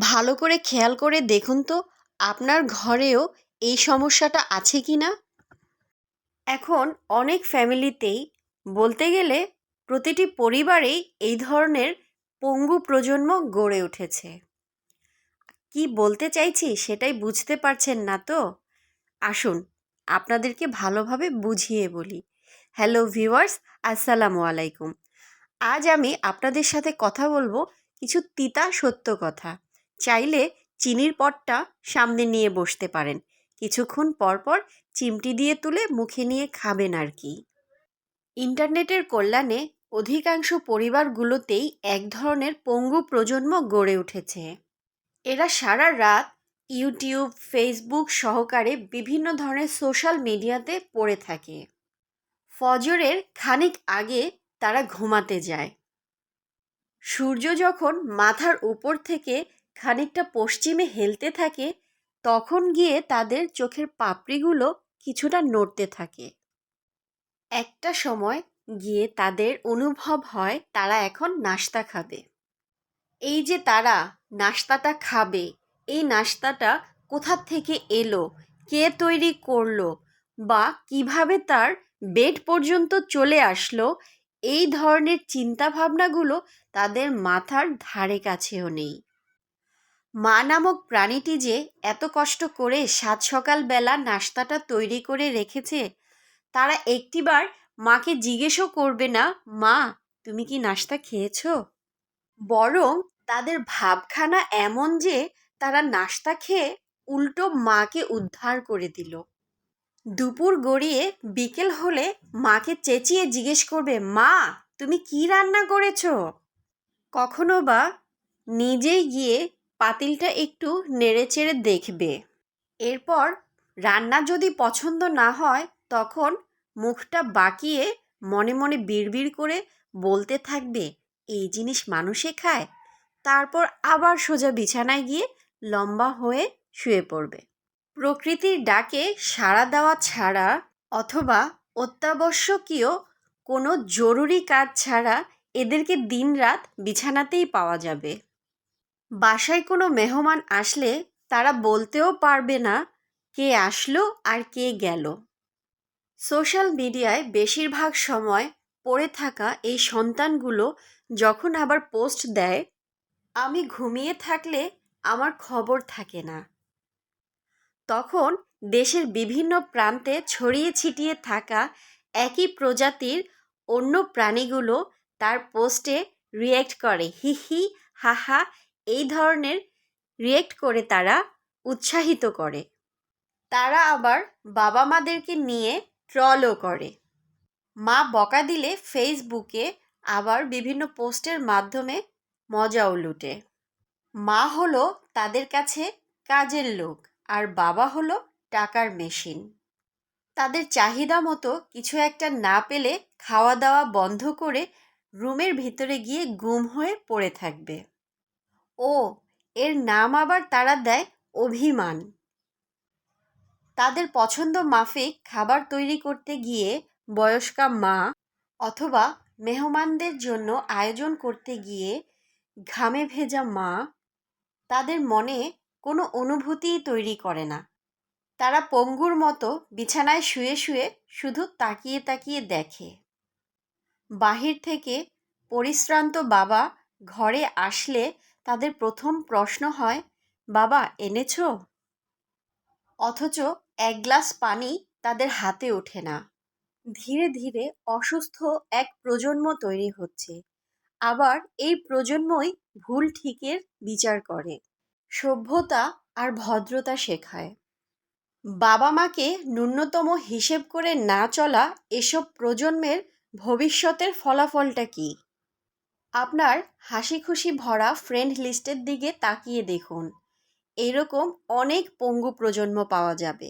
ভালো করে খেয়াল করে দেখুন তো আপনার ঘরেও এই সমস্যাটা আছে কি না। এখন অনেক ফ্যামিলিতেই বলতে গেলে প্রতিটি পরিবারেই এই ধরনের পঙ্গু প্রজন্ম গড়ে উঠেছে। কি বলতে চাইছি সেটাই বুঝতে পারছেন না তো? আসুন আপনাদেরকে ভালোভাবে বুঝিয়ে বলি। হ্যালো ভিউয়ার্স, আসসালামু আলাইকুম। আজ আমি আপনাদের সাথে কথা বলবো কিছু তিতা সত্য কথা। চাইলে চিনির পটটা সামনে নিয়ে বসতে পারেন, কিছুক্ষণ পর পর চিমটি দিয়ে তুলে মুখে নিয়ে খাবেন আর কি। ইন্টারনেটের কল্যাণে অধিকাংশ পরিবারগুলোতেই এক ধরনের পঙ্গু প্রজন্ম গড়ে উঠেছে। এরা সারা রাত ইউটিউব, ফেসবুক সহকারে বিভিন্ন ধরনের সোশ্যাল মিডিয়াতে পড়ে থাকে। ফজরের খানিক আগে তারা ঘুমাতে যায়। সূর্য যখন মাথার উপর থেকে খানিকটা পশ্চিমে হেলতে থাকে, তখন গিয়ে তাদের চোখের পাপড়িগুলো কিছুটা নড়তে থাকে। একটা সময় গিয়ে তাদের অনুভব হয় তারা এখন নাস্তা খাবে। এই যে তারা নাস্তাটা খাবে, এই নাস্তাটা কোথা থেকে এলো, কে তৈরি করলো, বা কিভাবে তার বেড পর্যন্ত চলে আসলো, এই ধরনের চিন্তাভাবনাগুলো তাদের মাথার ধারে কাছেও নেই। মা নামক প্রাণীটি যে এত কষ্ট করে সাত সকালবেলা নাস্তাটা তৈরি করে রেখেছে, তারা একটিবার মাকে জিজ্ঞেসও করবে না, মা তুমি কি নাস্তা খেয়েছো? বরং তাদের ভাবখানা এমন যে তারা নাস্তা খেয়ে উল্টো মাকে উদ্ধার করে দিল। দুপুর গড়িয়ে বিকেল হলে মাকে চেঁচিয়ে জিজ্ঞেস করবে, মা তুমি কি রান্না করেছো? কখনো বা নিজেই গিয়ে পাতিলটা একটু নেড়েচেড়ে দেখবে। এরপর রান্না যদি পছন্দ না হয়, তখন মুখটা বাঁকিয়ে মনে মনে বিড়বিড় করে বলতে থাকবে, এই জিনিস মানুষে খায়। তারপর আবার সোজা বিছানায় গিয়ে লম্বা হয়ে শুয়ে পড়বে। প্রকৃতির ডাকে সাড়া দেওয়া ছাড়া অথবা অত্যাবশ্যকীয় কোনো জরুরি কাজ ছাড়া এদেরকে দিনরাত বিছানাতেই পাওয়া যাবে। বাসায় কোনো মেহমান আসলে তারা বলতেও পারবে না কে আসলো আর কে গেল। সোশ্যাল মিডিয়ায় বেশিরভাগ সময় পড়ে থাকা এই সন্তানগুলো যখন আবার পোস্ট দেয়, আমি ঘুমিয়ে থাকলে আমার খবর থাকে না, তখন দেশের বিভিন্ন প্রান্তে ছড়িয়ে ছিটিয়ে থাকা একই প্রজাতির অন্য প্রাণীগুলো তার পোস্টে রিয়্যাক্ট করে, হি হি হা হা, এই ধরনের রিয়্যাক্ট করে তারা উৎসাহিত করে। তারা আবার বাবা মাদেরকে নিয়ে ট্রলও করে। মা বকা দিলে ফেসবুকে আবার বিভিন্ন পোস্টের মাধ্যমে মজাও লুটে। মা হলো তাদের কাছে কাজের লোক, আর বাবা হলো টাকার মেশিন। তাদের চাহিদা মতো কিছু একটা না পেলে খাওয়া দাওয়া বন্ধ করে রুমের ভিতরে গিয়ে গুম হয়ে পড়ে থাকবে। ও, এর নাম আবার তারা দেয় অভিমান। তাদের পছন্দ মাফিক খাবার তৈরি করতে গিয়ে বয়স্কা মা অথবা মেহমানদের জন্য আয়োজন করতে গিয়ে ঘামে ভেজা মা তাদের মনে কোনো অনুভূতিই তৈরি করে না। তারা পঙ্গুর মতো বিছানায় শুয়ে শুয়ে শুধু তাকিয়ে তাকিয়ে দেখে। বাহির থেকে পরিশ্রান্ত বাবা ঘরে আসলে তাদের প্রথম প্রশ্ন হয়, বাবা এনেছো? অথচ এক গ্লাস পানি তাদের হাতে ওঠে না। ধীরে ধীরে অসুস্থ এক প্রজন্ম তৈরি হচ্ছে। আবার এই প্রজন্মই ভুল ঠিকের বিচার করে, সভ্যতা আর ভদ্রতা শেখায়। বাবা মাকে ন্যূনতম হিসেব করে না চলা এসব প্রজন্মের ভবিষ্যতের ফলাফলটা কি? আপনার হাসি খুশি ভরা ফ্রেন্ড লিস্টের দিকে তাকিয়ে দেখুন, এরকম অনেক পঙ্গু প্রজন্ম পাওয়া যাবে।